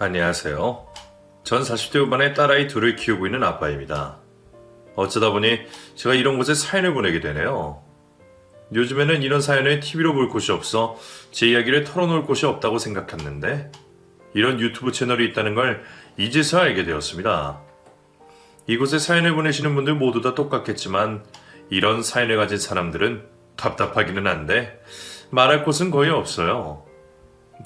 안녕하세요. 전 40대 후반에 딸아이 둘을 키우고 있는 아빠입니다. 어쩌다 보니 제가 이런 곳에 사연을 보내게 되네요. 요즘에는 이런 사연을 TV로 볼 곳이 없어 제 이야기를 털어놓을 곳이 없다고 생각했는데 이런 유튜브 채널이 있다는 걸 이제서 알게 되었습니다. 이곳에 사연을 보내시는 분들 모두 다 똑같겠지만 이런 사연을 가진 사람들은 답답하기는 한데 말할 곳은 거의 없어요.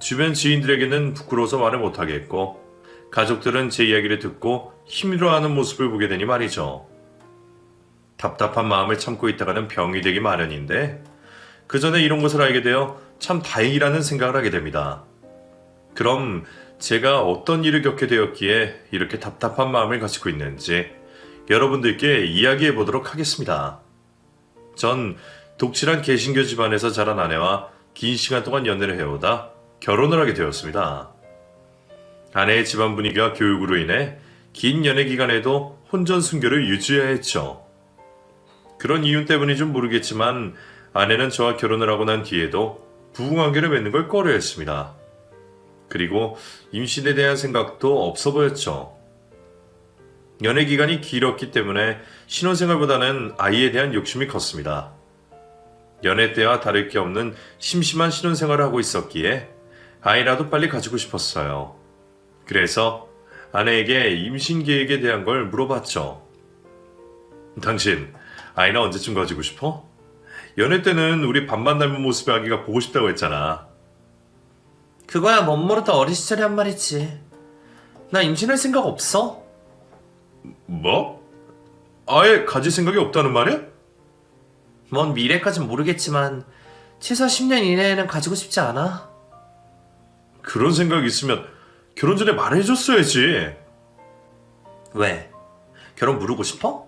주변 지인들에게는 부끄러워서 말을 못하겠고 가족들은 제 이야기를 듣고 힘들어하는 모습을 보게 되니 말이죠. 답답한 마음을 참고 있다가는 병이 되기 마련인데 그 전에 이런 것을 알게 되어 참 다행이라는 생각을 하게 됩니다. 그럼 제가 어떤 일을 겪게 되었기에 이렇게 답답한 마음을 가지고 있는지 여러분들께 이야기해 보도록 하겠습니다. 전 독실한 개신교 집안에서 자란 아내와 긴 시간 동안 연애를 해오다 결혼을 하게 되었습니다. 아내의 집안 분위기와 교육으로 인해 긴 연애 기간에도 혼전 순결을 유지해야 했죠. 그런 이유 때문인지 모르겠지만 아내는 저와 결혼을 하고 난 뒤에도 부부관계를 맺는 걸 꺼려했습니다. 그리고 임신에 대한 생각도 없어 보였죠. 연애 기간이 길었기 때문에 신혼생활보다는 아이에 대한 욕심이 컸습니다. 연애 때와 다를 게 없는 심심한 신혼생활을 하고 있었기에 아이라도 빨리 가지고 싶었어요. 그래서 아내에게 임신 계획에 대한 걸 물어봤죠. 당신, 아이는 언제쯤 가지고 싶어? 연애 때는 우리 반반 닮은 모습의 아기가 보고 싶다고 했잖아. 그거야 멋모르다 어린 시절에 한 말이지. 나 임신할 생각 없어. 뭐? 아예 가질 생각이 없다는 말이야? 먼 미래까진 모르겠지만 최소 10년 이내에는 가지고 싶지 않아. 그런 생각이 있으면 결혼 전에 말해줬어야지. 왜? 결혼 미루고 싶어?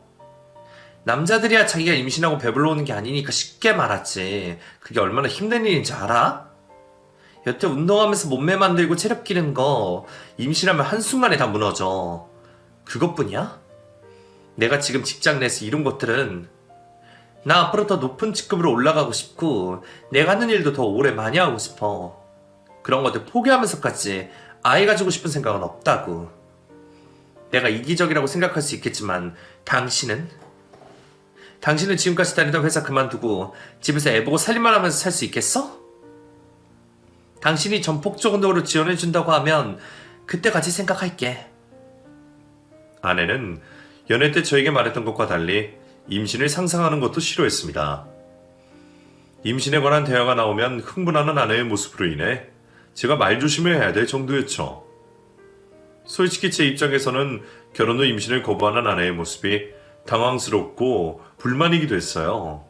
남자들이야 자기가 임신하고 배불러 오는 게 아니니까 쉽게 말하지. 그게 얼마나 힘든 일인지 알아? 여태 운동하면서 몸매 만들고 체력 기르는 거 임신하면 한순간에 다 무너져. 그것뿐이야? 내가 지금 직장 내에서 이룬 것들은 나 앞으로 더 높은 직급으로 올라가고 싶고 내가 하는 일도 더 오래 많이 하고 싶어. 그런 것들 포기하면서까지 아이 가지고 싶은 생각은 없다고. 내가 이기적이라고 생각할 수 있겠지만 당신은 지금까지 다니던 회사 그만두고 집에서 애 보고 살림만 하면서 살 수 있겠어? 당신이 전폭적으로 지원해준다고 하면 그때 같이 생각할게. 아내는 연애 때 저에게 말했던 것과 달리 임신을 상상하는 것도 싫어했습니다. 임신에 관한 대화가 나오면 흥분하는 아내의 모습으로 인해 제가 말조심을 해야 될 정도였죠. 솔직히 제 입장에서는 결혼 후 임신을 거부하는 아내의 모습이 당황스럽고 불만이기도 했어요.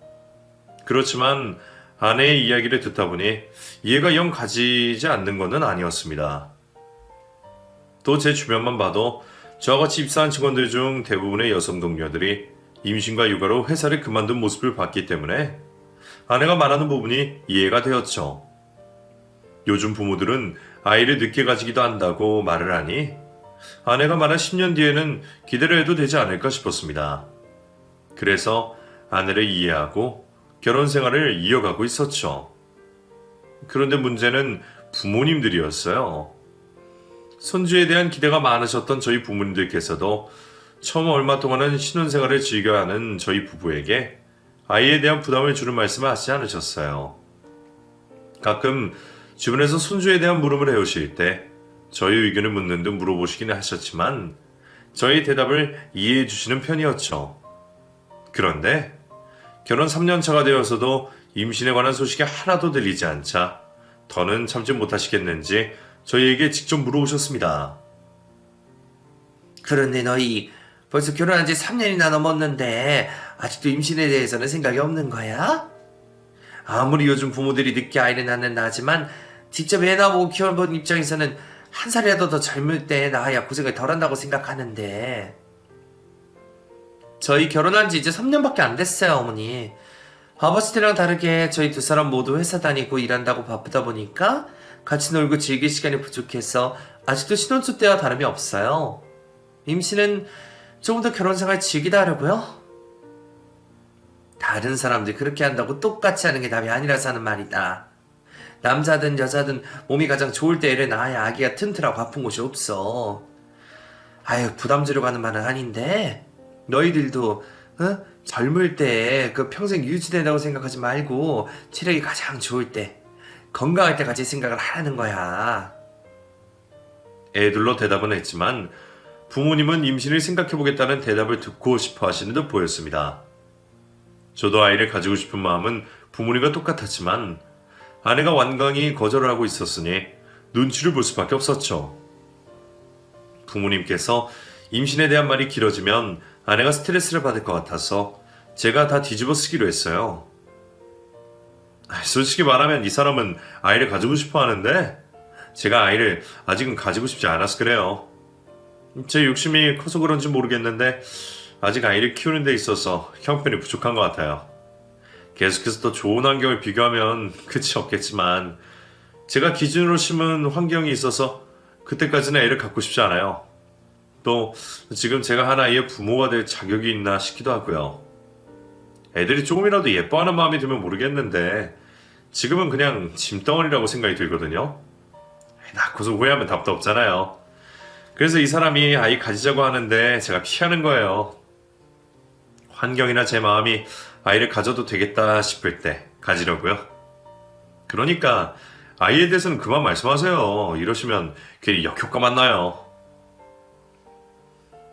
그렇지만 아내의 이야기를 듣다 보니 이해가 영 가지지 않는 것은 아니었습니다. 또 제 주변만 봐도 저와 같이 입사한 직원들 중 대부분의 여성 동료들이 임신과 육아로 회사를 그만둔 모습을 봤기 때문에 아내가 말하는 부분이 이해가 되었죠. 요즘 부모들은 아이를 늦게 가지기도 한다고 말을 하니 아내가 말한 10년 뒤에는 기대를 해도 되지 않을까 싶었습니다. 그래서 아내를 이해하고 결혼 생활을 이어가고 있었죠. 그런데 문제는 부모님들이었어요. 손주에 대한 기대가 많으셨던 저희 부모님들께서도 처음 얼마 동안은 신혼생활을 즐겨야 하는 저희 부부에게 아이에 대한 부담을 주는 말씀을 하지 않으셨어요. 가끔 주변에서 손주에 대한 물음을 해오실 때 저희 의견을 묻는 듯 물어보시긴 하셨지만 저희 대답을 이해해 주시는 편이었죠. 그런데 결혼 3년 차가 되어서도 임신에 관한 소식이 하나도 들리지 않자 더는 참지 못하시겠는지 저희에게 직접 물어보셨습니다. 그런데 너희 벌써 결혼한 지 3년이나 넘었는데 아직도 임신에 대해서는 생각이 없는 거야? 아무리 요즘 부모들이 늦게 아이를 낳는다 하지만 직접 애 낳아보고 키워본 입장에서는 한 살이라도 더 젊을 때 낳아야 고생을 덜 한다고 생각하는데. 저희 결혼한 지 이제 3년밖에 안 됐어요, 어머니. 아버지 때랑 다르게 저희 두 사람 모두 회사 다니고 일한다고 바쁘다 보니까 같이 놀고 즐길 시간이 부족해서 아직도 신혼초 때와 다름이 없어요. 임신은 조금 더 결혼 생활 즐기다 하려고요. 다른 사람들 그렇게 한다고 똑같이 하는 게 답이 아니라서 하는 말이다. 남자든 여자든 몸이 가장 좋을 때 애를 낳아야 아기가 튼튼하고 아픈 곳이 없어. 아유, 부담 주려고 하는 말은 아닌데, 너희들도, 젊을 때, 평생 유지된다고 생각하지 말고, 체력이 가장 좋을 때, 건강할 때까지 생각을 하라는 거야. 애들로 대답은 했지만 부모님은 임신을 생각해보겠다는 대답을 듣고 싶어 하시는 듯 보였습니다. 저도 아이를 가지고 싶은 마음은 부모님과 똑같았지만 아내가 완강히 거절을 하고 있었으니 눈치를 볼 수밖에 없었죠. 부모님께서 임신에 대한 말이 길어지면 아내가 스트레스를 받을 것 같아서 제가 다 뒤집어 쓰기로 했어요. 솔직히 말하면 이 사람은 아이를 가지고 싶어 하는데 제가 아이를 아직은 가지고 싶지 않아서 그래요. 제 욕심이 커서 그런지 모르겠는데 아직 아이를 키우는 데 있어서 형편이 부족한 것 같아요. 계속해서 더 좋은 환경을 비교하면 끝이 없겠지만 제가 기준으로 심은 환경이 있어서 그때까지는 애를 갖고 싶지 않아요. 또 지금 제가 한 아이의 부모가 될 자격이 있나 싶기도 하고요. 애들이 조금이라도 예뻐하는 마음이 들면 모르겠는데 지금은 그냥 짐덩어리라고 생각이 들거든요. 낳고서 후회하면 답도 없잖아요. 그래서 이 사람이 아이 가지자고 하는데 제가 피하는 거예요. 환경이나 제 마음이 아이를 가져도 되겠다 싶을 때 가지려고요. 그러니까 아이에 대해서는 그만 말씀하세요. 이러시면 괜히 역효과만 나요.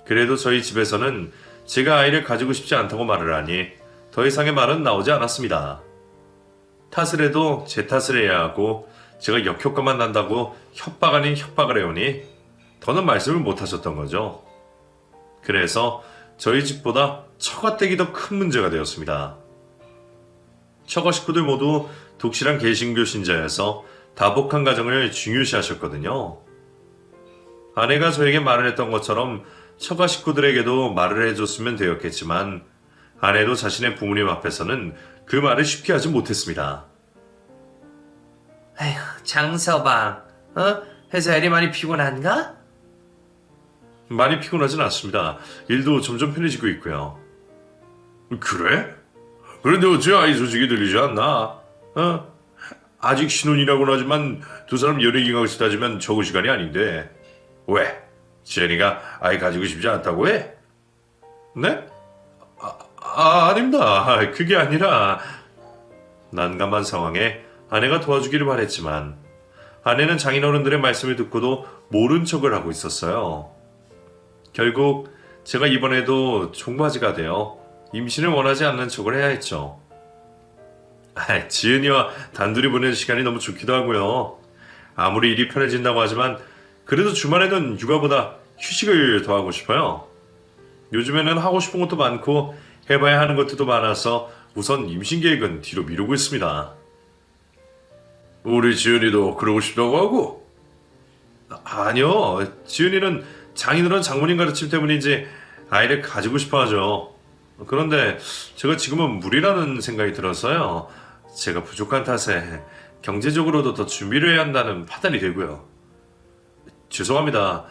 그래도 저희 집에서는 제가 아이를 가지고 싶지 않다고 말을 하니 더 이상의 말은 나오지 않았습니다. 탓을 해도 제 탓을 해야 하고 제가 역효과만 난다고 협박 아닌 협박을 해오니 더는 말씀을 못 하셨던 거죠. 그래서 저희 집보다 처가댁이 더 큰 문제가 되었습니다. 처가 식구들 모두 독실한 개신교 신자여서 다복한 가정을 중요시하셨거든요. 아내가 저에게 말을 했던 것처럼 처가 식구들에게도 말을 해줬으면 되었겠지만 아내도 자신의 부모님 앞에서는 그 말을 쉽게 하지 못했습니다. 에휴, 장서방, 회사 일이 많이 피곤한가? 많이 피곤하진 않습니다. 일도 점점 편해지고 있고요. 그래? 그런데 어째 아이 소식이 들리지 않나? 아직 신혼이라고는 하지만 두 사람 연애 기간을 따지면 적은 시간이 아닌데 왜? 지연이가 아이 가지고 싶지 않다고 해? 네? 아닙니다. 그게 아니라 난감한 상황에 아내가 도와주기를 바랬지만 아내는 장인어른들의 말씀을 듣고도 모른 척을 하고 있었어요. 결국 제가 이번에도 종바지가 되어 임신을 원하지 않는 척을 해야 했죠. 지은이와 단둘이 보내는 시간이 너무 좋기도 하고요. 아무리 일이 편해진다고 하지만 그래도 주말에는 육아보다 휴식을 더 하고 싶어요. 요즘에는 하고 싶은 것도 많고 해봐야 하는 것들도 많아서 우선 임신 계획은 뒤로 미루고 있습니다. 우리 지은이도 그러고 싶다고 하고? 아니요. 지은이는 장인어른 장모님 가르침 때문인지 아이를 가지고 싶어 하죠. 그런데 제가 지금은 무리라는 생각이 들어서요. 제가 부족한 탓에 경제적으로도 더 준비를 해야 한다는 판단이 되고요. 죄송합니다.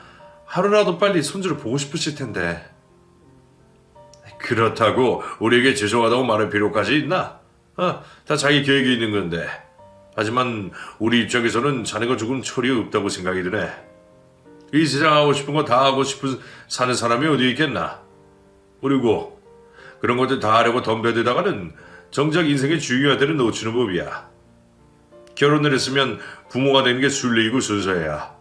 하루라도 빨리 손주를 보고 싶으실 텐데. 그렇다고 우리에게 죄송하다고 말할 필요까지 있나? 다 자기 계획이 있는 건데. 하지만 우리 입장에서는 자네가 조금 철이 없다고 생각이 드네. 이 세상 하고 싶은 거 다 하고 싶은 사는 사람이 어디 있겠나? 그리고 그런 것들 다 하려고 덤벼들다가는 정작 인생의 중요한 데를 놓치는 법이야. 결혼을 했으면 부모가 되는 게 순리이고 순서야.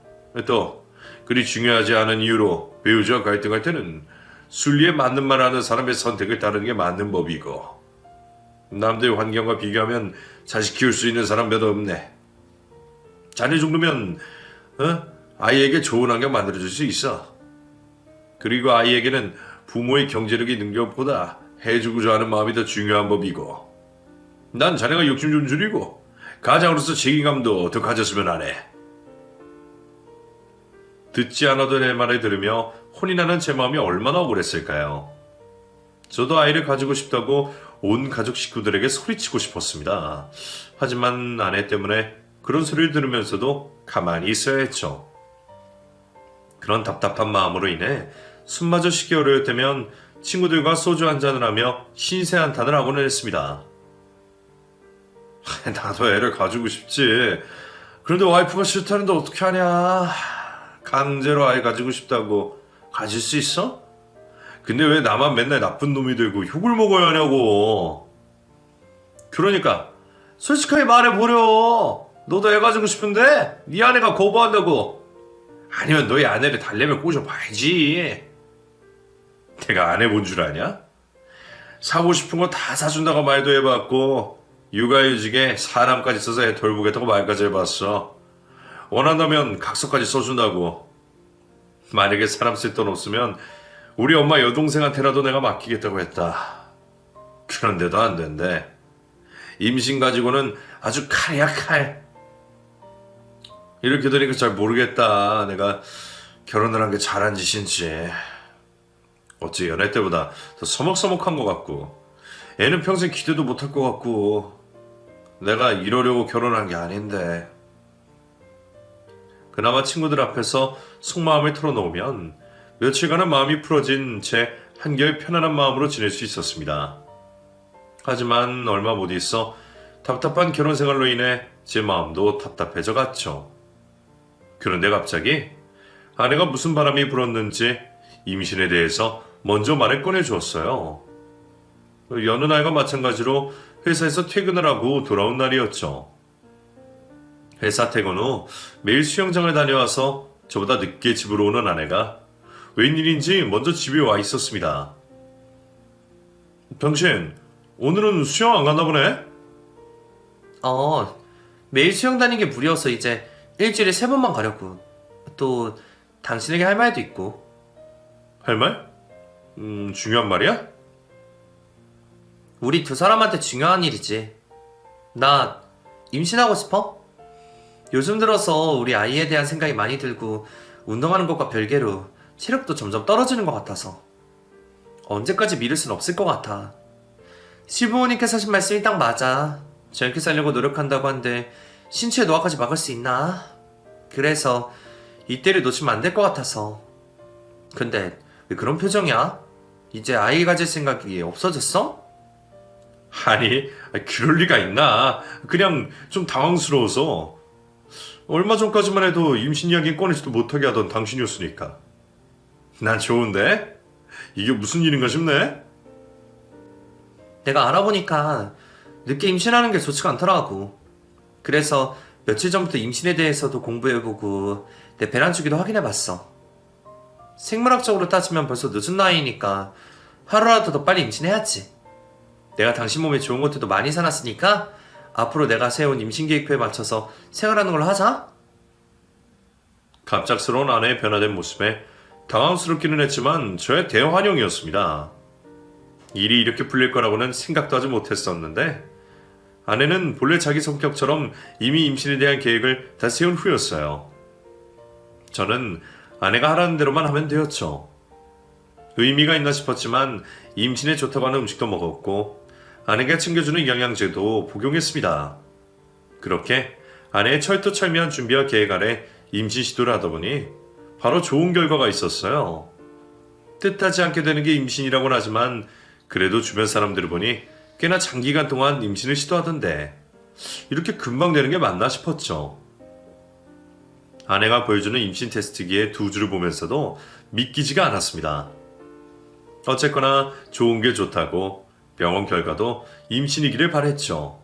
또 그리 중요하지 않은 이유로 배우자와 갈등할 때는 순리에 맞는 말 하는 사람의 선택을 따르는 게 맞는 법이고 남들의 환경과 비교하면 자식 키울 수 있는 사람 몇 없네. 자네 정도면 아이에게 좋은 환경 만들어줄 수 있어. 그리고 아이에게는 부모의 경제력이 능력보다 해주고자 하는 마음이 더 중요한 법이고 난 자네가 욕심 좀 줄이고 가장으로서 책임감도 더 가졌으면 하네. 듣지 않아도 내 말을 들으며 혼이 나는 제 마음이 얼마나 억울했을까요. 저도 아이를 가지고 싶다고 온 가족 식구들에게 소리치고 싶었습니다. 하지만 아내 때문에 그런 소리를 들으면서도 가만히 있어야 했죠. 그런 답답한 마음으로 인해 숨마저 쉬기 어려울 때면 친구들과 소주 한잔을 하며 신세 한탄을 하고는 했습니다. 나도 애를 가지고 싶지. 그런데 와이프가 싫다는데 어떻게 하냐. 강제로 아이 가지고 싶다고 가질 수 있어? 근데 왜 나만 맨날 나쁜 놈이 되고 욕을 먹어야 하냐고. 그러니까 솔직하게 말해보려. 너도 애 가지고 싶은데 네 아내가 거부한다고. 아니면 너희 아내를 달래면 꼬셔봐야지. 내가 아내 본 줄 아냐? 사고 싶은 거 다 사준다고 말도 해봤고 육아휴직에 사람까지 써서 애 돌보겠다고 말까지 해봤어. 원한다면 각서까지 써준다고. 만약에 사람 쓸 돈 없으면 우리 엄마 여동생한테라도 내가 맡기겠다고 했다. 그런데도 안 된대. 임신 가지고는 아주 칼이야 칼. 이렇게 되니까 잘 모르겠다. 내가 결혼을 한 게 잘한 짓인지. 어찌 연애 때보다 더 서먹서먹한 것 같고 애는 평생 기대도 못할 것 같고 내가 이러려고 결혼한 게 아닌데. 그나마 친구들 앞에서 속마음을 털어놓으면 며칠간은 마음이 풀어진 채 한결 편안한 마음으로 지낼 수 있었습니다. 하지만 얼마 못 있어 답답한 결혼 생활로 인해 제 마음도 답답해져 갔죠. 그런데 갑자기 아내가 무슨 바람이 불었는지 임신에 대해서 먼저 말을 꺼내주었어요. 여느 날과 마찬가지로 회사에서 퇴근을 하고 돌아온 날이었죠. 회사 퇴근 후 매일 수영장을 다녀와서 저보다 늦게 집으로 오는 아내가 웬일인지 먼저 집에 와 있었습니다. 당신 오늘은 수영 안 갔나 보네? 매일 수영 다니는 게 무리여서 이제 일주일에 3번만 가려고. 또 당신에게 할 말도 있고. 할 말? 중요한 말이야? 우리 두 사람한테 중요한 일이지. 나 임신하고 싶어? 요즘 들어서 우리 아이에 대한 생각이 많이 들고 운동하는 것과 별개로 체력도 점점 떨어지는 것 같아서 언제까지 미룰 순 없을 것 같아. 시부모님께서 하신 말씀이 딱 맞아. 젊게 살려고 노력한다고 한데 신체의 노화까지 막을 수 있나? 그래서 이때를 놓치면 안 될 것 같아서. 근데 왜 그런 표정이야? 이제 아이 가질 생각이 없어졌어? 아니, 그럴 리가 있나? 그냥 좀 당황스러워서. 얼마 전까지만 해도 임신 이야기 꺼내지도 못하게 하던 당신이었으니까. 난 좋은데? 이게 무슨 일인가 싶네? 내가 알아보니까 늦게 임신하는 게 좋지가 않더라고. 그래서 며칠 전부터 임신에 대해서도 공부해보고 내 배란 주기도 확인해봤어. 생물학적으로 따지면 벌써 늦은 나이니까 하루라도 더 빨리 임신해야지. 내가 당신 몸에 좋은 것들도 많이 사놨으니까 앞으로 내가 세운 임신 계획표에 맞춰서 생활하는 걸로 하자. 갑작스러운 아내의 변화된 모습에 당황스럽기는 했지만 저의 대환영이었습니다. 일이 이렇게 풀릴 거라고는 생각도 하지 못했었는데 아내는 본래 자기 성격처럼 이미 임신에 대한 계획을 다 세운 후였어요. 저는 아내가 하라는 대로만 하면 되었죠. 의미가 있나 싶었지만 임신에 좋다고 하는 음식도 먹었고 아내가 챙겨주는 영양제도 복용했습니다. 그렇게 아내의 철두철미한 준비와 계획 아래 임신 시도를 하다 보니 바로 좋은 결과가 있었어요. 뜻하지 않게 되는 게 임신이라고는 하지만 그래도 주변 사람들을 보니 꽤나 장기간 동안 임신을 시도하던데 이렇게 금방 되는 게 맞나 싶었죠. 아내가 보여주는 임신 테스트기의 두 줄을 보면서도 믿기지가 않았습니다. 어쨌거나 좋은 게 좋다고 병원 결과도 임신이기를 바랬죠.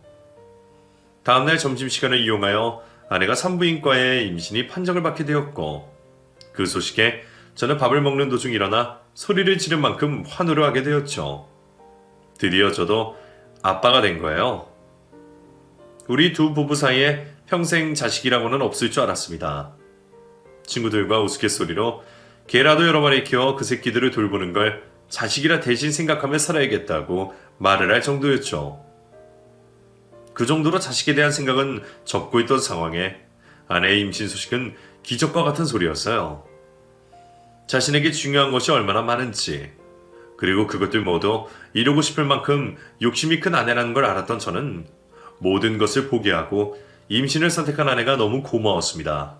다음날 점심시간을 이용하여 아내가 산부인과에 임신이 판정을 받게 되었고 그 소식에 저는 밥을 먹는 도중 일어나 소리를 지른 만큼 환호를 하게 되었죠. 드디어 저도 아빠가 된 거예요. 우리 두 부부 사이에 평생 자식이라고는 없을 줄 알았습니다. 친구들과 우스갯소리로 개라도 여러 마리 키워 그 새끼들을 돌보는 걸 자식이라 대신 생각하며 살아야겠다고 말을 할 정도였죠. 그 정도로 자식에 대한 생각은 접고 있던 상황에 아내의 임신 소식은 기적과 같은 소리였어요. 자신에게 중요한 것이 얼마나 많은지 그리고 그것들 모두 이루고 싶을 만큼 욕심이 큰 아내라는 걸 알았던 저는 모든 것을 포기하고 임신을 선택한 아내가 너무 고마웠습니다.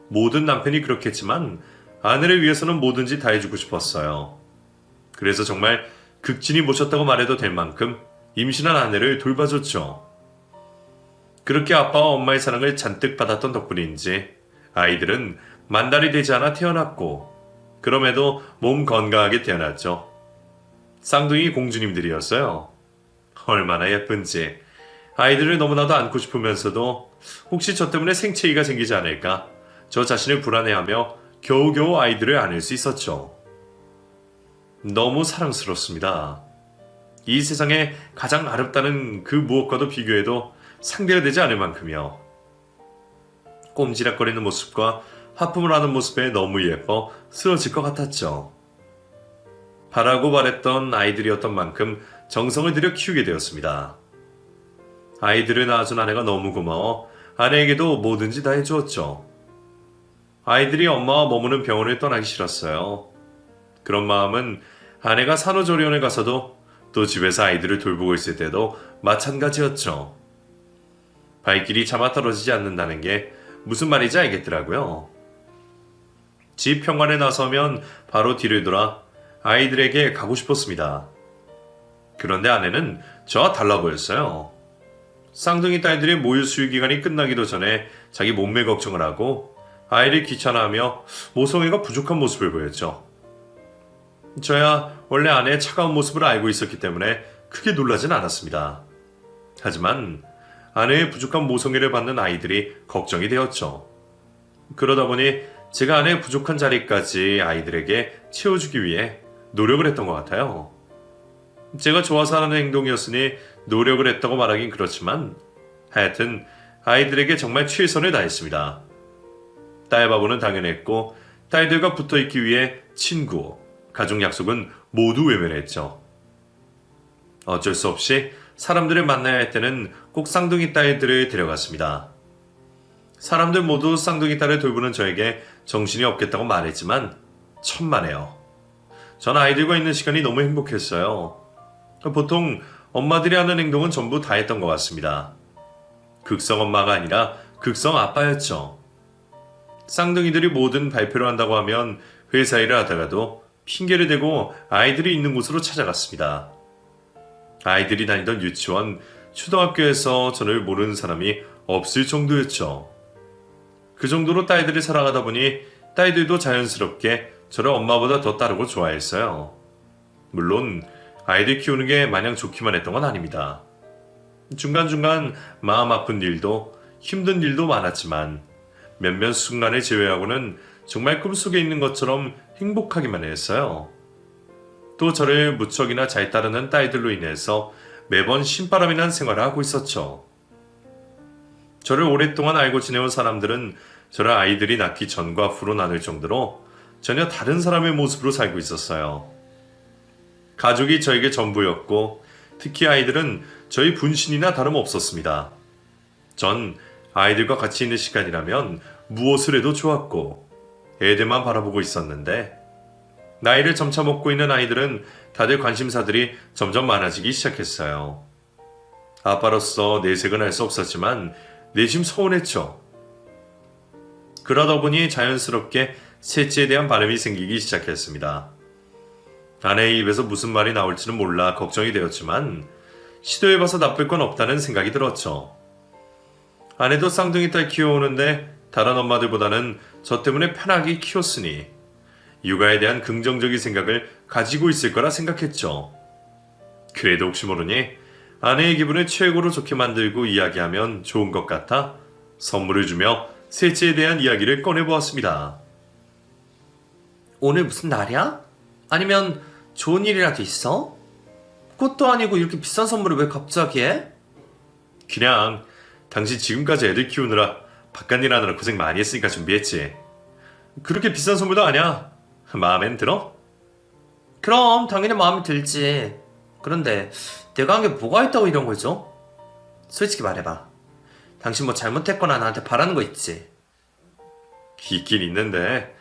모든 남편이 그렇겠지만 아내를 위해서는 뭐든지 다 해주고 싶었어요. 그래서 정말 극진히 모셨다고 말해도 될 만큼 임신한 아내를 돌봐줬죠. 그렇게 아빠와 엄마의 사랑을 잔뜩 받았던 덕분인지 아이들은 만달이 되지 않아 태어났고 그럼에도 몸 건강하게 태어났죠. 쌍둥이 공주님들이었어요. 얼마나 예쁜지 아이들을 너무나도 안고 싶으면서도 혹시 저 때문에 생체기가 생기지 않을까 저 자신을 불안해하며 겨우겨우 아이들을 안을 수 있었죠. 너무 사랑스럽습니다. 이 세상에 가장 아름다운 그 무엇과도 비교해도 상대가 되지 않을 만큼이요. 꼼지락거리는 모습과 하품을 하는 모습에 너무 예뻐 쓰러질 것 같았죠. 바라고 바랬던 아이들이었던 만큼 정성을 들여 키우게 되었습니다. 아이들을 낳아준 아내가 너무 고마워 아내에게도 뭐든지 다 해주었죠. 아이들이 엄마와 머무는 병원을 떠나기 싫었어요. 그런 마음은 아내가 산후조리원에 가서도 또 집에서 아이들을 돌보고 있을 때도 마찬가지였죠. 발길이 차마 떨어지지 않는다는 게 무슨 말인지 알겠더라고요. 집 현관에 나서면 바로 뒤를 돌아 아이들에게 가고 싶었습니다. 그런데 아내는 저와 달라 보였어요. 쌍둥이 딸들의 모유 수유 기간이 끝나기도 전에 자기 몸매 걱정을 하고 아이를 귀찮아하며 모성애가 부족한 모습을 보였죠. 저야 원래 아내의 차가운 모습을 알고 있었기 때문에 크게 놀라진 않았습니다. 하지만 아내의 부족한 모성애를 받는 아이들이 걱정이 되었죠. 그러다 보니 제가 아내의 부족한 자리까지 아이들에게 채워주기 위해 노력을 했던 것 같아요. 제가 좋아서 하는 행동이었으니 노력을 했다고 말하긴 그렇지만 하여튼 아이들에게 정말 최선을 다했습니다. 딸바보는 당연했고 딸들과 붙어있기 위해 친구, 가족 약속은 모두 외면했죠. 어쩔 수 없이 사람들을 만나야 할 때는 꼭 쌍둥이 딸들을 데려갔습니다. 사람들 모두 쌍둥이 딸을 돌보는 저에게 정신이 없겠다고 말했지만 천만에요. 전 아이들과 있는 시간이 너무 행복했어요. 보통 엄마들이 하는 행동은 전부 다 했던 것 같습니다. 극성 엄마가 아니라 극성 아빠였죠. 쌍둥이들이 뭐든 발표를 한다고 하면 회사 일을 하다가도 핑계를 대고 아이들이 있는 곳으로 찾아갔습니다. 아이들이 다니던 유치원, 초등학교에서 저를 모르는 사람이 없을 정도였죠. 그 정도로 딸들을 사랑하다 보니 딸들도 자연스럽게 저를 엄마보다 더 따르고 좋아했어요. 물론 아이들 키우는 게 마냥 좋기만 했던 건 아닙니다. 중간중간 마음 아픈 일도 힘든 일도 많았지만 몇몇 순간을 제외하고는 정말 꿈속에 있는 것처럼 행복하기만 했어요. 또 저를 무척이나 잘 따르는 딸들로 인해서 매번 신바람이 난 생활을 하고 있었죠. 저를 오랫동안 알고 지내온 사람들은 저를 아이들이 낳기 전과 후로 나눌 정도로 전혀 다른 사람의 모습으로 살고 있었어요. 가족이 저에게 전부였고 특히 아이들은 저희 분신이나 다름없었습니다. 전 아이들과 같이 있는 시간이라면 무엇을 해도 좋았고 애들만 바라보고 있었는데 나이를 점차 먹고 있는 아이들은 다들 관심사들이 점점 많아지기 시작했어요. 아빠로서 내색은 할 수 없었지만 내심 서운했죠. 그러다 보니 자연스럽게 셋째에 대한 바람이 생기기 시작했습니다. 아내의 입에서 무슨 말이 나올지는 몰라 걱정이 되었지만 시도해봐서 나쁠 건 없다는 생각이 들었죠. 아내도 쌍둥이 딸 키워오는데 다른 엄마들보다는 저 때문에 편하게 키웠으니 육아에 대한 긍정적인 생각을 가지고 있을 거라 생각했죠. 그래도 혹시 모르니 아내의 기분을 최고로 좋게 만들고 이야기하면 좋은 것 같아 선물을 주며 셋째에 대한 이야기를 꺼내보았습니다. 오늘 무슨 날이야? 아니면 좋은 일이라도 있어? 꽃도 아니고 이렇게 비싼 선물을 왜 갑자기 해? 그냥 당신 지금까지 애들 키우느라 바깥일 하느라 고생 많이 했으니까 준비했지. 그렇게 비싼 선물도 아니야. 마음엔 들어? 그럼 당연히 마음에 들지. 그런데 내가 한 게 뭐가 있다고 이런 거죠? 솔직히 말해봐. 당신 뭐 잘못했거나 나한테 바라는 거 있지? 있긴 있는데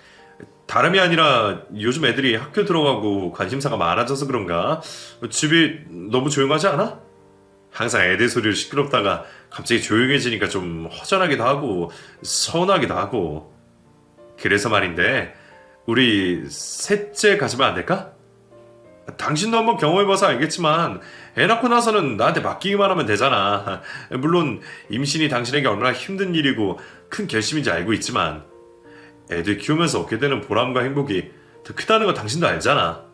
다름이 아니라 요즘 애들이 학교 들어가고 관심사가 많아져서 그런가 집이 너무 조용하지 않아? 항상 애들 소리로 시끄럽다가 갑자기 조용해지니까 좀 허전하기도 하고 서운하기도 하고. 그래서 말인데 우리 셋째 가지면 안 될까? 당신도 한번 경험해봐서 알겠지만 애 낳고 나서는 나한테 맡기기만 하면 되잖아. 물론 임신이 당신에게 얼마나 힘든 일이고 큰 결심인지 알고 있지만 애들 키우면서 얻게 되는 보람과 행복이 더 크다는 거 당신도 알잖아.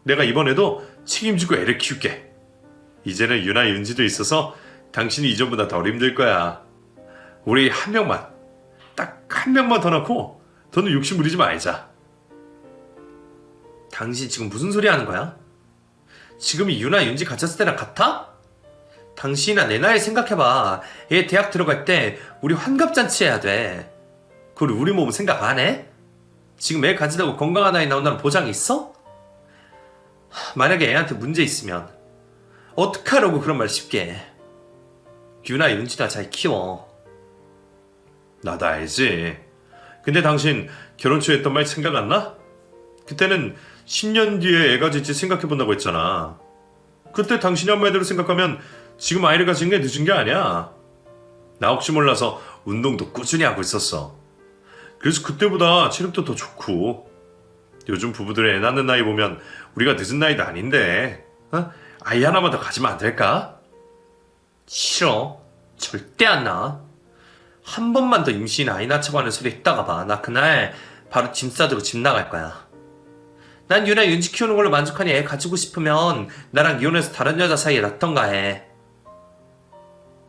내가 이번에도 책임지고 애를 키울게. 이제는 유나 윤지도 있어서 당신이 이전보다 덜 힘들 거야. 우리 한 명만, 딱 한 명만 더 낳고 더는 욕심 부리지 말자. 당신 지금 무슨 소리 하는 거야? 지금이 유나 윤지 갇혔을 때랑 같아? 당신이나 내 나이 생각해봐. 얘 대학 들어갈 때 우리 환갑잔치 해야 돼. 그걸 우리 몸 생각 안 해? 지금 애 가지다고 건강한 아이 나온다는 보장이 있어? 만약에 애한테 문제 있으면 어떡하라고 그런 말 쉽게 해. 유나 윤지나 잘 키워. 나도 알지. 근데 당신 결혼 초에 했던 말 생각 안 나? 그때는 10년 뒤에 애가 질지 생각해본다고 했잖아. 그때 당신이 한 말대로 생각하면 지금 아이를 가진 게 늦은 게 아니야. 나 혹시 몰라서 운동도 꾸준히 하고 있었어. 그래서 그때보다 체력도 더 좋고. 요즘 부부들의 애 낳는 나이 보면 우리가 늦은 나이도 아닌데 아이 하나만 더 가지면 안 될까? 싫어. 절대 안 나. 한 번만 더 임신 아이 낳자고 하는 소리 했다가 봐. 나 그날 바로 짐 싸들고 집 나갈 거야. 난 유나 윤지 키우는 걸로 만족하니 애 가지고 싶으면 나랑 이혼해서 다른 여자 사이에 놨던가 해.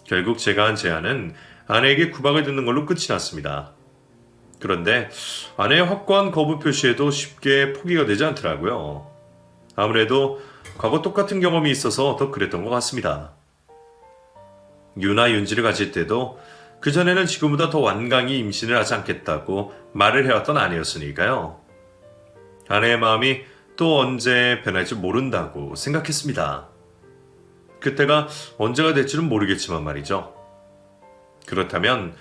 결국 제가 한 제안은 아내에게 구박을 듣는 걸로 끝이 났습니다. 그런데 아내의 확고한 거부 표시에도 쉽게 포기가 되지 않더라고요. 아무래도 과거 똑같은 경험이 있어서 더 그랬던 것 같습니다. 유나 윤지를 가질 때도 그전에는 지금보다 더 완강히 임신을 하지 않겠다고 말을 해왔던 아내였으니까요. 아내의 마음이 또 언제 변할지 모른다고 생각했습니다. 그때가 언제가 될지는 모르겠지만 말이죠. 그렇다면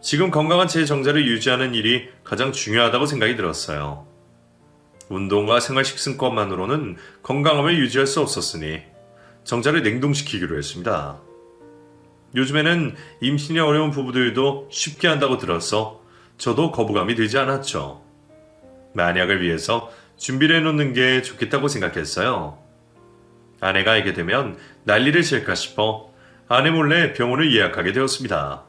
지금 건강한 제 정자를 유지하는 일이 가장 중요하다고 생각이 들었어요. 운동과 생활 식습관만으로는 건강함을 유지할 수 없었으니 정자를 냉동시키기로 했습니다. 요즘에는 임신이 어려운 부부들도 쉽게 한다고 들어서 저도 거부감이 들지 않았죠. 만약을 위해서 준비를 해놓는 게 좋겠다고 생각했어요. 아내가 알게 되면 난리를 칠까 싶어 아내 몰래 병원을 예약하게 되었습니다.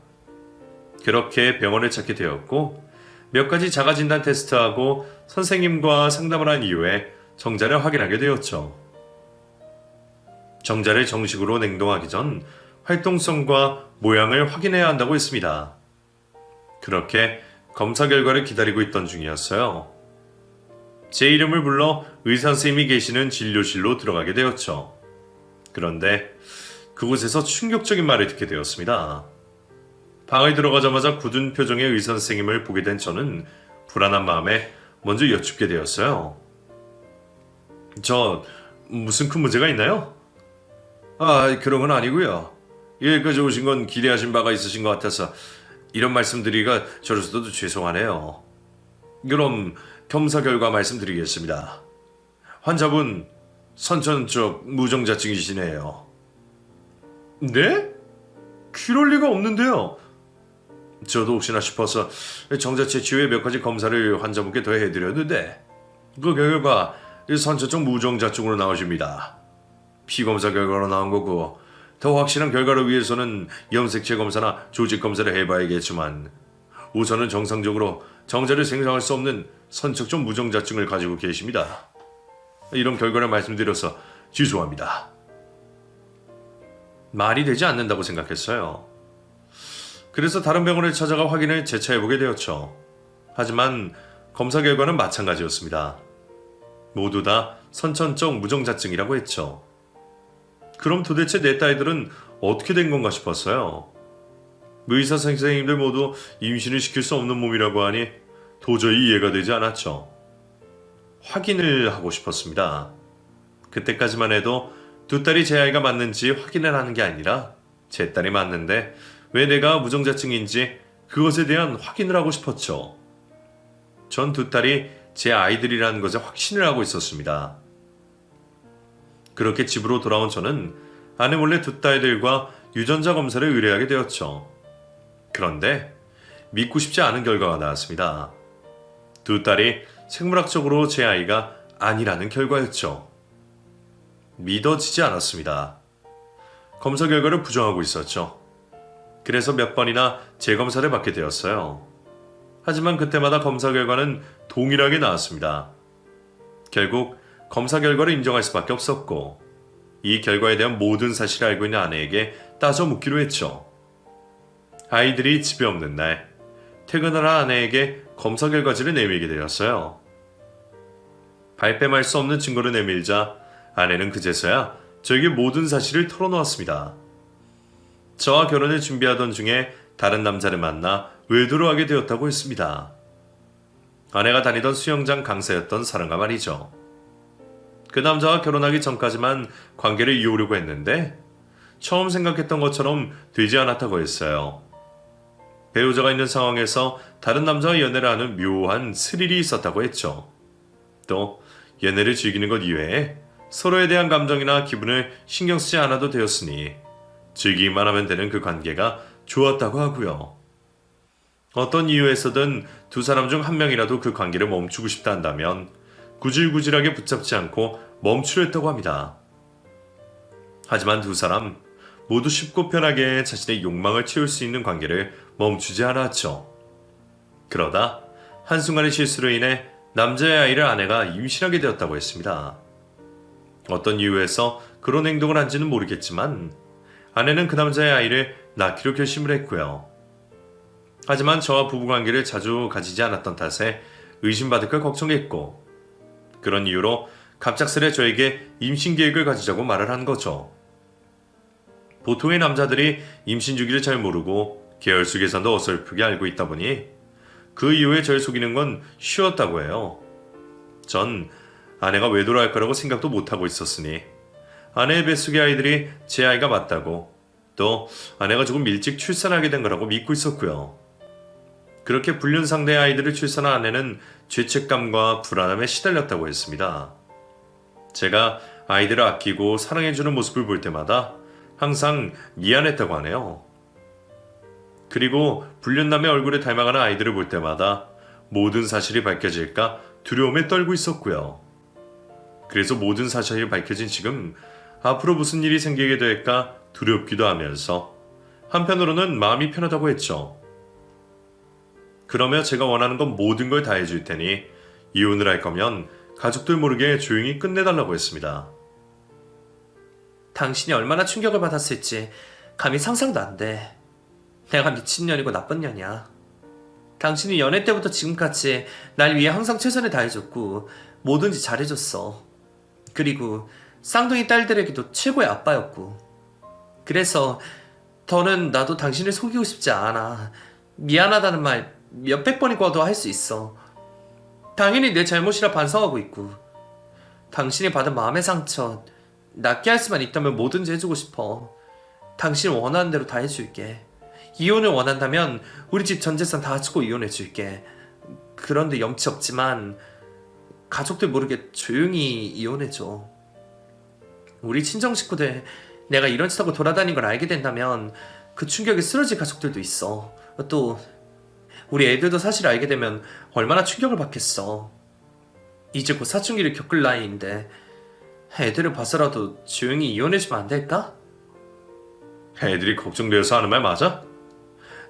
그렇게 병원을 찾게 되었고 몇 가지 자가진단 테스트하고 선생님과 상담을 한 이후에 정자를 확인하게 되었죠. 정자를 정식으로 냉동하기 전 활동성과 모양을 확인해야 한다고 했습니다. 그렇게 검사 결과를 기다리고 있던 중이었어요. 제 이름을 불러 의사 선생님이 계시는 진료실로 들어가게 되었죠. 그런데 그곳에서 충격적인 말을 듣게 되었습니다. 방을 들어가자마자 굳은 표정의 의사 선생님을 보게 된 저는 불안한 마음에 먼저 여쭙게 되었어요. 무슨 큰 문제가 있나요? 그런 건 아니고요. 여기까지 오신 건 기대하신 바가 있으신 것 같아서 이런 말씀드리기가 저로서도 죄송하네요. 그럼 검사 결과 말씀드리겠습니다. 환자분 선천적 무정자증이시네요. 네? 그럴 리가 없는데요. 저도 혹시나 싶어서 정자체 치유에 몇 가지 검사를 환자분께 더 해드렸는데 그 결과 선천적 무정자증으로 나오십니다. 피검사 결과로 나온 거고 더 확실한 결과를 위해서는 염색체 검사나 조직 검사를 해봐야겠지만 우선은 정상적으로 정자를 생성할 수 없는 선천적 무정자증을 가지고 계십니다. 이런 결과를 말씀드려서 죄송합니다. 말이 되지 않는다고 생각했어요. 그래서 다른 병원을 찾아가 확인을 재차해보게 되었죠. 하지만 검사 결과는 마찬가지였습니다. 모두 다 선천적 무정자증이라고 했죠. 그럼 도대체 내 딸들은 어떻게 된 건가 싶었어요. 의사 선생님들 모두 임신을 시킬 수 없는 몸이라고 하니 도저히 이해가 되지 않았죠. 확인을 하고 싶었습니다. 그때까지만 해도 두 딸이 제 아이가 맞는지 확인을 하는 게 아니라 제 딸이 맞는데 왜 내가 무정자증인지 그것에 대한 확인을 하고 싶었죠. 전 두 딸이 제 아이들이라는 것에 확신을 하고 있었습니다. 그렇게 집으로 돌아온 저는 아내 몰래 두 딸들과 유전자 검사를 의뢰하게 되었죠. 그런데 믿고 싶지 않은 결과가 나왔습니다. 두 딸이 생물학적으로 제 아이가 아니라는 결과였죠. 믿어지지 않았습니다. 검사 결과를 부정하고 있었죠. 그래서 몇 번이나 재검사를 받게 되었어요. 하지만 그때마다 검사 결과는 동일하게 나왔습니다. 결국 검사 결과를 인정할 수밖에 없었고 이 결과에 대한 모든 사실을 알고 있는 아내에게 따져 묻기로 했죠. 아이들이 집에 없는 날 퇴근하라 아내에게 검사 결과지를 내밀게 되었어요. 발뺌할 수 없는 증거를 내밀자 아내는 그제서야 저에게 모든 사실을 털어놓았습니다. 저와 결혼을 준비하던 중에 다른 남자를 만나 외도를 하게 되었다고 했습니다. 아내가 다니던 수영장 강사였던 사람과 말이죠. 그 남자와 결혼하기 전까지만 관계를 이어오려고 했는데 처음 생각했던 것처럼 되지 않았다고 했어요. 배우자가 있는 상황에서 다른 남자와 연애를 하는 묘한 스릴이 있었다고 했죠. 또 연애를 즐기는 것 이외에 서로에 대한 감정이나 기분을 신경 쓰지 않아도 되었으니 즐기기만 하면 되는 그 관계가 좋았다고 하고요. 어떤 이유에서든 두 사람 중 한 명이라도 그 관계를 멈추고 싶다 한다면 구질구질하게 붙잡지 않고 멈추려 했다고 합니다. 하지만 두 사람 모두 쉽고 편하게 자신의 욕망을 채울 수 있는 관계를 멈추지 않았죠. 그러다 한순간의 실수로 인해 남자의 아이를 아내가 임신하게 되었다고 했습니다. 어떤 이유에서 그런 행동을 한지는 모르겠지만 아내는 그 남자의 아이를 낳기로 결심을 했고요. 하지만 저와 부부관계를 자주 가지지 않았던 탓에 의심받을까 걱정했고 그런 이유로 갑작스레 저에게 임신 계획을 가지자고 말을 한 거죠. 보통의 남자들이 임신 주기를 잘 모르고 계열수 계산도 어설프게 알고 있다 보니 그 이후에 절 속이는 건 쉬웠다고 해요. 전 아내가 외도를 할 거라고 생각도 못하고 있었으니 아내의 뱃속의 아이들이 제 아이가 맞다고 또 아내가 조금 일찍 출산하게 된 거라고 믿고 있었고요. 그렇게 불륜 상대의 아이들을 출산한 아내는 죄책감과 불안함에 시달렸다고 했습니다. 제가 아이들을 아끼고 사랑해주는 모습을 볼 때마다 항상 미안했다고 하네요. 그리고 불륜남의 얼굴에 닮아가는 아이들을 볼 때마다 모든 사실이 밝혀질까 두려움에 떨고 있었고요. 그래서 모든 사실이 밝혀진 지금 앞으로 무슨 일이 생기게 될까 두렵기도 하면서 한편으로는 마음이 편하다고 했죠. 그러며 제가 원하는 건 모든 걸 다 해줄 테니 이혼을 할 거면 가족들 모르게 조용히 끝내달라고 했습니다. 당신이 얼마나 충격을 받았을지 감히 상상도 안 돼. 내가 미친년이고 나쁜 년이야. 당신이 연애 때부터 지금까지 날 위해 항상 최선을 다해줬고 뭐든지 잘해줬어. 그리고 쌍둥이 딸들에게도 최고의 아빠였고. 그래서 더는 나도 당신을 속이고 싶지 않아. 미안하다는 말 몇백 번이고도 할 수 있어. 당연히 내 잘못이라 반성하고 있고 당신이 받은 마음의 상처 낫게 할 수만 있다면 뭐든지 해주고 싶어. 당신 원하는 대로 다 해줄게. 이혼을 원한다면 우리 집 전 재산 다 바치고 이혼해줄게. 그런데 염치 없지만 가족들 모르게 조용히 이혼해줘. 우리 친정 식구들 내가 이런 짓 하고 돌아다닌 걸 알게 된다면 그 충격에 쓰러질 가족들도 있어. 또 우리 애들도 사실을 알게 되면 얼마나 충격을 받겠어. 이제 곧 사춘기를 겪을 나이인데 애들을 봐서라도 조용히 이혼해주면 안 될까? 애들이 걱정되어서 하는 말 맞아?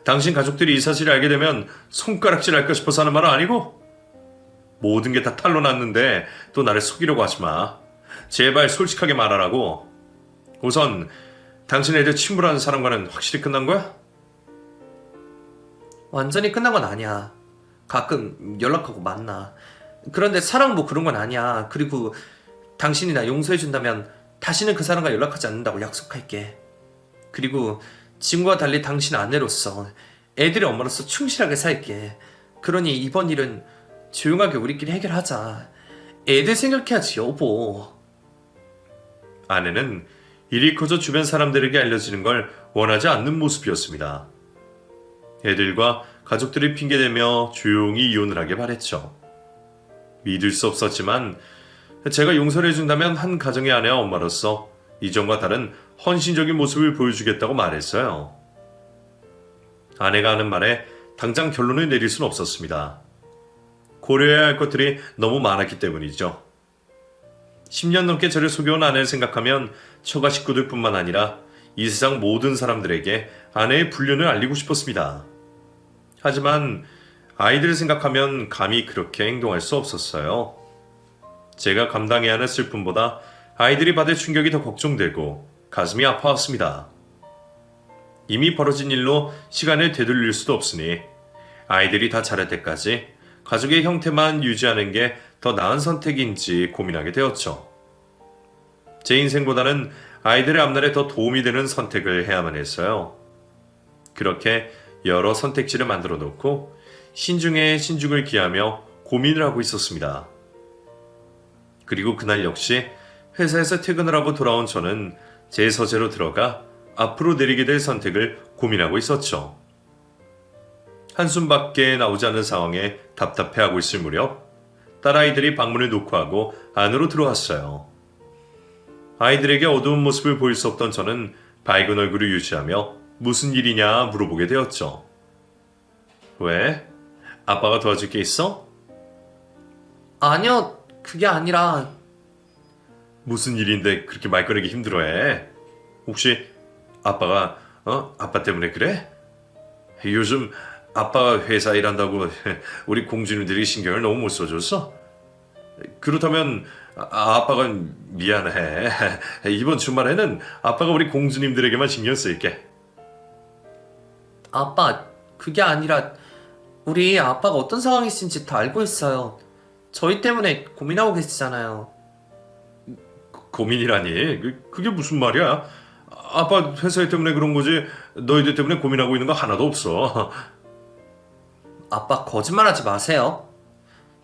당신 가족들이 이 사실을 알게 되면 손가락질 할까 싶어서 하는 말은 아니고? 모든 게 다 탄로 났는데 또 나를 속이려고 하지 마. 제발 솔직하게 말하라고. 우선 당신 애들 친구라는 사람과는 확실히 끝난 거야? 완전히 끝난 건 아니야. 가끔 연락하고 만나. 그런데 사랑 뭐 그런 건 아니야. 그리고 당신이 나 용서해준다면 다시는 그 사람과 연락하지 않는다고 약속할게. 그리고 지금과 달리 당신 아내로서 애들의 엄마로서 충실하게 살게. 그러니 이번 일은 조용하게 우리끼리 해결하자. 애들 생각해야지 여보. 아내는 일이 커져 주변 사람들에게 알려지는 걸 원하지 않는 모습이었습니다. 애들과 가족들을 핑계대며 조용히 이혼을 하길 바랬죠. 믿을 수 없었지만 제가 용서를 해준다면 한 가정의 아내와 엄마로서 이전과 다른 헌신적인 모습을 보여주겠다고 말했어요. 아내가 하는 말에 당장 결론을 내릴 수는 없었습니다. 고려해야 할 것들이 너무 많았기 때문이죠. 10년 넘게 저를 속여온 아내를 생각하면 처가 식구들뿐만 아니라 이 세상 모든 사람들에게 아내의 불륜을 알리고 싶었습니다. 하지만 아이들을 생각하면 감히 그렇게 행동할 수 없었어요. 제가 감당해야 하는 슬픔보다 아이들이 받을 충격이 더 걱정되고 가슴이 아파왔습니다. 이미 벌어진 일로 시간을 되돌릴 수도 없으니 아이들이 다 자랄 때까지 가족의 형태만 유지하는 게 더 나은 선택인지 고민하게 되었죠. 제 인생보다는 아이들의 앞날에 더 도움이 되는 선택을 해야만 했어요. 그렇게 여러 선택지를 만들어 놓고 신중에 신중을 기하며 고민을 하고 있었습니다. 그리고 그날 역시 회사에서 퇴근을 하고 돌아온 저는 제 서재로 들어가 앞으로 내리게 될 선택을 고민하고 있었죠. 한숨밖에 나오지 않는 상황에 답답해하고 있을 무렵 딸아이들이 방문을 노크하고 안으로 들어왔어요. 아이들에게 어두운 모습을 보일 수 없던 저는 밝은 얼굴을 유지하며 무슨 일이냐 물어보게 되었죠. 왜? 아빠가 도와줄 게 있어? 아니요, 그게 아니라 무슨 일인데 그렇게 말 꺼내기 힘들어해? 혹시 아빠가 아빠 때문에 그래? 요즘 아빠가 회사 일한다고 우리 공주님들이 신경을 너무 못 써줬어? 그렇다면 아빠가 미안해. 이번 주말에는 아빠가 우리 공주님들에게만 신경 쓸게. 아빠, 그게 아니라 우리 아빠가 어떤 상황이신지 다 알고 있어요. 저희 때문에 고민하고 계시잖아요. 고민이라니? 그게 무슨 말이야? 아빠 회사 일 때문에 그런 거지 너희들 때문에 고민하고 있는 거 하나도 없어. 아빠 거짓말하지 마세요.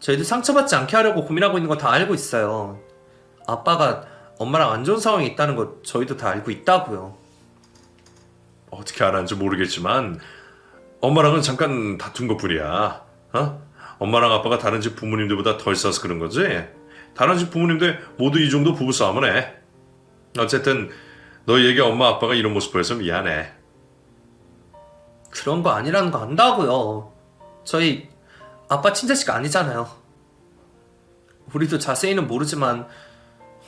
저희도 상처받지 않게 하려고 고민하고 있는 거 다 알고 있어요. 아빠가 엄마랑 안 좋은 상황이 있다는 거 저희도 다 알고 있다고요. 어떻게 알았는지 모르겠지만 엄마랑은 잠깐 다툰 것뿐이야. 엄마랑 아빠가 다른 집 부모님들보다 덜 싸서 그런 거지? 다른 집 부모님들 모두 이 정도 부부싸움은 해. 어쨌든 너희에게 엄마 아빠가 이런 모습 보여서 미안해. 그런 거 아니라는 거 안다고요. 저희 아빠 친자식 아니잖아요. 우리도 자세히는 모르지만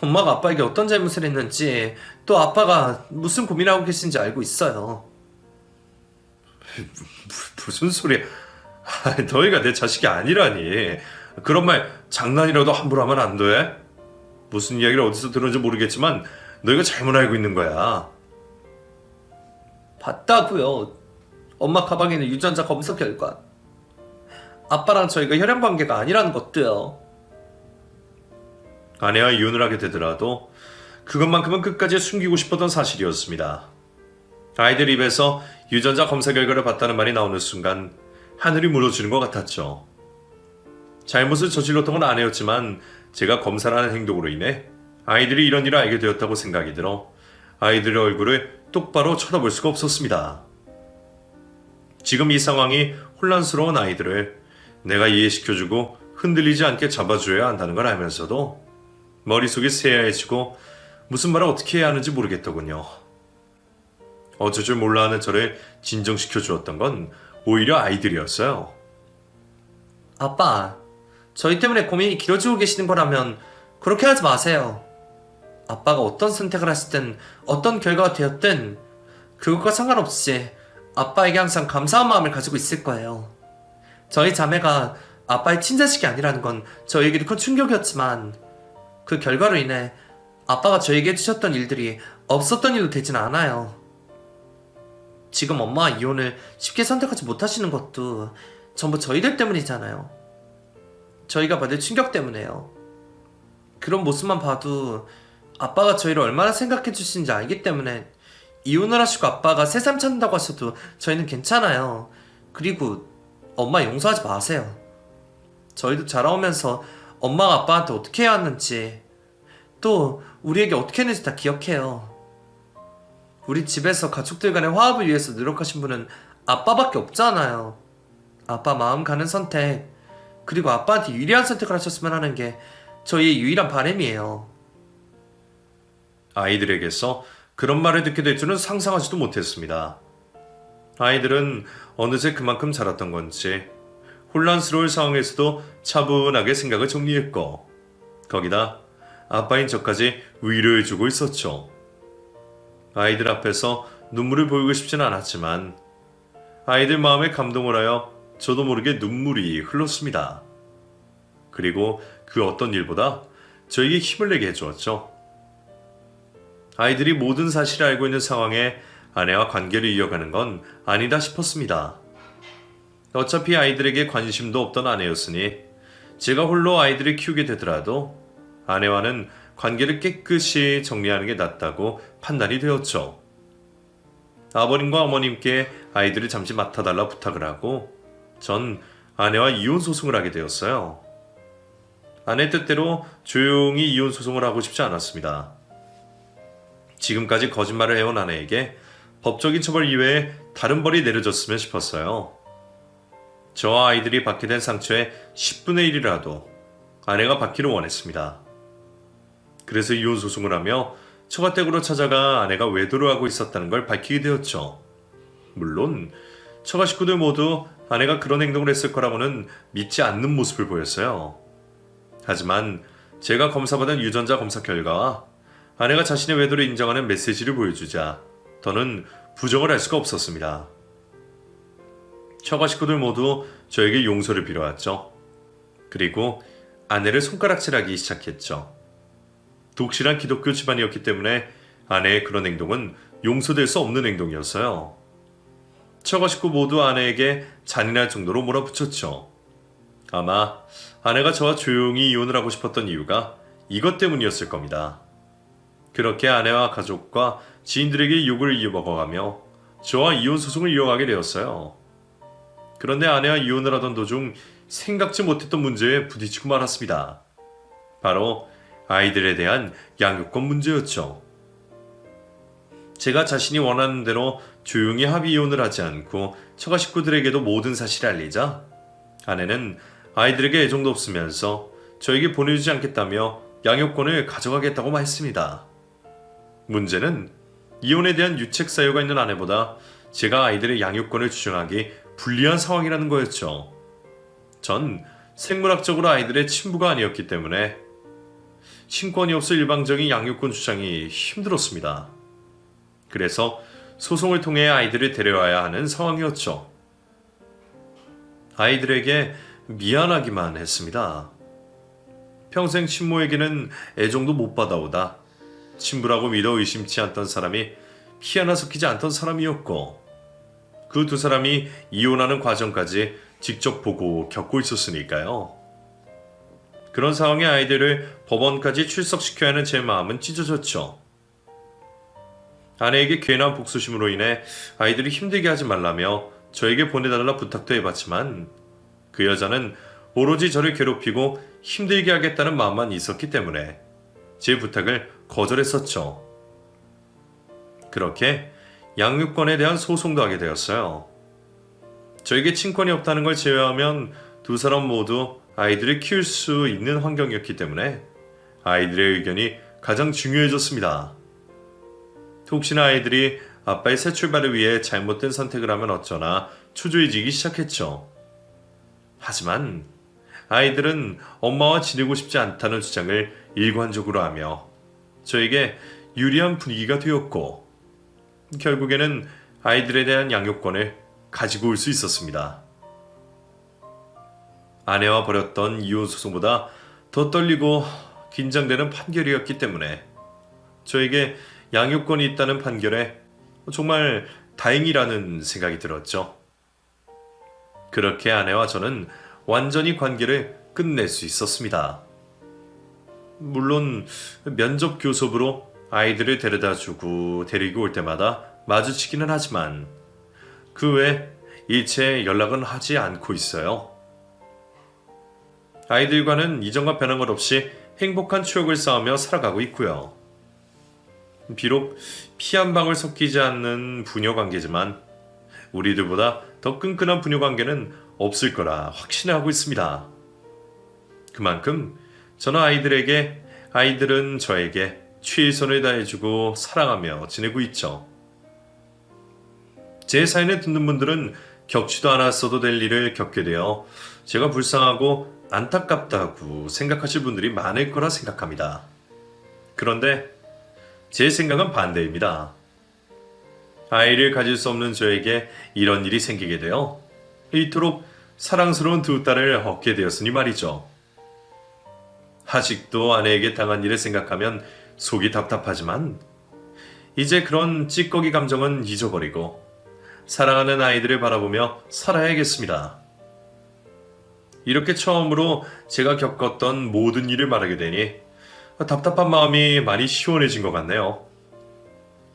엄마가 아빠에게 어떤 잘못을 했는지 또 아빠가 무슨 고민하고 계신지 알고 있어요. 무슨 소리야. 너희가 내 자식이 아니라니. 그런 말 장난이라도 함부로 하면 안 돼. 무슨 이야기를 어디서 들었는지 모르겠지만 너희가 잘못 알고 있는 거야. 봤다고요. 엄마 가방에는 유전자 검사 결과 아빠랑 저희가 혈연 관계가 아니라는 것도요. 아내와 이혼을 하게 되더라도 그것만큼은 끝까지 숨기고 싶었던 사실이었습니다. 아이들 입에서 유전자 검사 결과를 봤다는 말이 나오는 순간 하늘이 무너지는 것 같았죠. 잘못을 저질렀던 건 아내였지만 제가 검사를 하는 행동으로 인해 아이들이 이런 일을 알게 되었다고 생각이 들어 아이들의 얼굴을 똑바로 쳐다볼 수가 없었습니다. 지금 이 상황이 혼란스러운 아이들을 내가 이해시켜주고 흔들리지 않게 잡아줘야 한다는 걸 알면서도 머릿속이 새하얘지고 무슨 말을 어떻게 해야 하는지 모르겠더군요. 어쩔 줄 몰라 하는 저를 진정시켜 주었던 건 오히려 아이들이었어요. 아빠, 저희 때문에 고민이 길어지고 계시는 거라면 그렇게 하지 마세요. 아빠가 어떤 선택을 하시든 어떤 결과가 되었든 그것과 상관없이 아빠에게 항상 감사한 마음을 가지고 있을 거예요. 저희 자매가 아빠의 친자식이 아니라는 건 저희에게도 큰 충격이었지만 그 결과로 인해 아빠가 저에게 해주셨던 일들이 없었던 일로 되진 않아요. 지금 엄마와 이혼을 쉽게 선택하지 못하시는 것도 전부 저희들 때문이잖아요. 저희가 받을 충격 때문에요. 그런 모습만 봐도 아빠가 저희를 얼마나 생각해 주시는지 알기 때문에 이혼을 하시고 아빠가 새삼 찾는다고 하셔도 저희는 괜찮아요. 그리고 엄마 용서하지 마세요. 저희도 자라오면서 엄마가 아빠한테 어떻게 해야 하는지 또 우리에게 어떻게 했는지 다 기억해요. 우리 집에서 가족들 간의 화합을 위해서 노력하신 분은 아빠밖에 없잖아요. 아빠 마음 가는 선택 그리고 아빠한테 유리한 선택을 하셨으면 하는 게 저희의 유일한 바람이에요. 아이들에게서 그런 말을 듣게 될 줄은 상상하지도 못했습니다. 아이들은 어느새 그만큼 자랐던 건지 혼란스러울 상황에서도 차분하게 생각을 정리했고 거기다 아빠인 저까지 위로해주고 있었죠. 아이들 앞에서 눈물을 보이고 싶진 않았지만 아이들 마음에 감동을 하여 저도 모르게 눈물이 흘렀습니다. 그리고 그 어떤 일보다 저에게 힘을 내게 해주었죠. 아이들이 모든 사실을 알고 있는 상황에 아내와 관계를 이어가는 건 아니다 싶었습니다. 어차피 아이들에게 관심도 없던 아내였으니 제가 홀로 아이들을 키우게 되더라도 아내와는 관계를 깨끗이 정리하는 게 낫다고 판단이 되었죠. 아버님과 어머님께 아이들을 잠시 맡아달라 부탁을 하고 전 아내와 이혼 소송을 하게 되었어요. 아내 뜻대로 조용히 이혼 소송을 하고 싶지 않았습니다. 지금까지 거짓말을 해온 아내에게 법적인 처벌 이외에 다른 벌이 내려졌으면 싶었어요. 저와 아이들이 받게 된 상처의 10분의 1이라도 아내가 받기를 원했습니다. 그래서 이혼 소송을 하며 처가댁으로 찾아가 아내가 외도를 하고 있었다는 걸 밝히게 되었죠. 물론 처가 식구들 모두 아내가 그런 행동을 했을 거라고는 믿지 않는 모습을 보였어요. 하지만 제가 검사받은 유전자 검사 결과와 아내가 자신의 외도를 인정하는 메시지를 보여주자 더는 부정을 할 수가 없었습니다. 처가 식구들 모두 저에게 용서를 빌어왔죠. 그리고 아내를 손가락질하기 시작했죠. 독실한 기독교 집안이었기 때문에 아내의 그런 행동은 용서될 수 없는 행동이었어요. 처가 식구 모두 아내에게 잔인할 정도로 몰아붙였죠. 아마 아내가 저와 조용히 이혼을 하고 싶었던 이유가 이것 때문이었을 겁니다. 그렇게 아내와 가족과 지인들에게 욕을 이어먹어가며 저와 이혼 소송을 이어가게 되었어요. 그런데 아내와 이혼을 하던 도중 생각지 못했던 문제에 부딪히고 말았습니다. 바로 아이들에 대한 양육권 문제였죠. 제가 자신이 원하는 대로 조용히 합의 이혼을 하지 않고 처가 식구들에게도 모든 사실을 알리자 아내는 아이들에게 애정도 없으면서 저에게 보내주지 않겠다며 양육권을 가져가겠다고 했습니다. 문제는 이혼에 대한 유책 사유가 있는 아내보다 제가 아이들의 양육권을 주장하기 불리한 상황이라는 거였죠. 전 생물학적으로 아이들의 친부가 아니었기 때문에 친권이 없어 일방적인 양육권 주장이 힘들었습니다. 그래서 소송을 통해 아이들을 데려와야 하는 상황이었죠. 아이들에게 미안하기만 했습니다. 평생 친모에게는 애정도 못 받아오다 친부라고 믿어 의심치 않던 사람이 피 하나 섞이지 않던 사람이었고 그 두 사람이 이혼하는 과정까지 직접 보고 겪고 있었으니까요. 그런 상황에 아이들을 법원까지 출석시켜야 하는 제 마음은 찢어졌죠. 아내에게 괜한 복수심으로 인해 아이들이 힘들게 하지 말라며 저에게 보내달라 부탁도 해봤지만 그 여자는 오로지 저를 괴롭히고 힘들게 하겠다는 마음만 있었기 때문에 제 부탁을 거절했었죠. 그렇게 양육권에 대한 소송도 하게 되었어요. 저에게 친권이 없다는 걸 제외하면 두 사람 모두 아이들을 키울 수 있는 환경이었기 때문에 아이들의 의견이 가장 중요해졌습니다. 혹시나 아이들이 아빠의 새 출발을 위해 잘못된 선택을 하면 어쩌나 초조해지기 시작했죠. 하지만 아이들은 엄마와 지내고 싶지 않다는 주장을 일관적으로 하며 저에게 유리한 분위기가 되었고 결국에는 아이들에 대한 양육권을 가지고 올 수 있었습니다. 아내와 벌였던 이혼 소송보다 더 떨리고 긴장되는 판결이었기 때문에 저에게 양육권이 있다는 판결에 정말 다행이라는 생각이 들었죠. 그렇게 아내와 저는 완전히 관계를 끝낼 수 있었습니다. 물론 면접 교섭으로 아이들을 데려다주고 데리고 올 때마다 마주치기는 하지만 그 외 일체 연락은 하지 않고 있어요. 아이들과는 이전과 변한 것 없이 행복한 추억을 쌓으며 살아가고 있고요. 비록 피 한 방울 섞이지 않는 부녀 관계지만 우리들보다 더 끈끈한 부녀 관계는 없을 거라 확신하고 있습니다. 그만큼 저는 아이들에게, 아이들은 저에게 최선을 다해주고 사랑하며 지내고 있죠. 제 사연을 듣는 분들은 겪지도 않았어도 될 일을 겪게 되어 제가 불쌍하고 안타깝다고 생각하실 분들이 많을 거라 생각합니다. 그런데 제 생각은 반대입니다. 아이를 가질 수 없는 저에게 이런 일이 생기게 되어 이토록 사랑스러운 두 딸을 얻게 되었으니 말이죠. 아직도 아내에게 당한 일을 생각하면 속이 답답하지만 이제 그런 찌꺼기 감정은 잊어버리고 사랑하는 아이들을 바라보며 살아야겠습니다. 이렇게 처음으로 제가 겪었던 모든 일을 말하게 되니 답답한 마음이 많이 시원해진 것 같네요.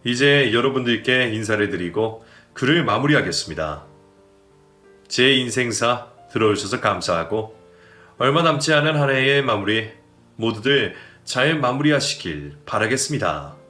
이제 여러분들께 인사를 드리고 글을 마무리하겠습니다. 제 인생사 들어주셔서 감사하고 얼마 남지 않은 한 해의 마무리 모두들 잘 마무리하시길 바라겠습니다.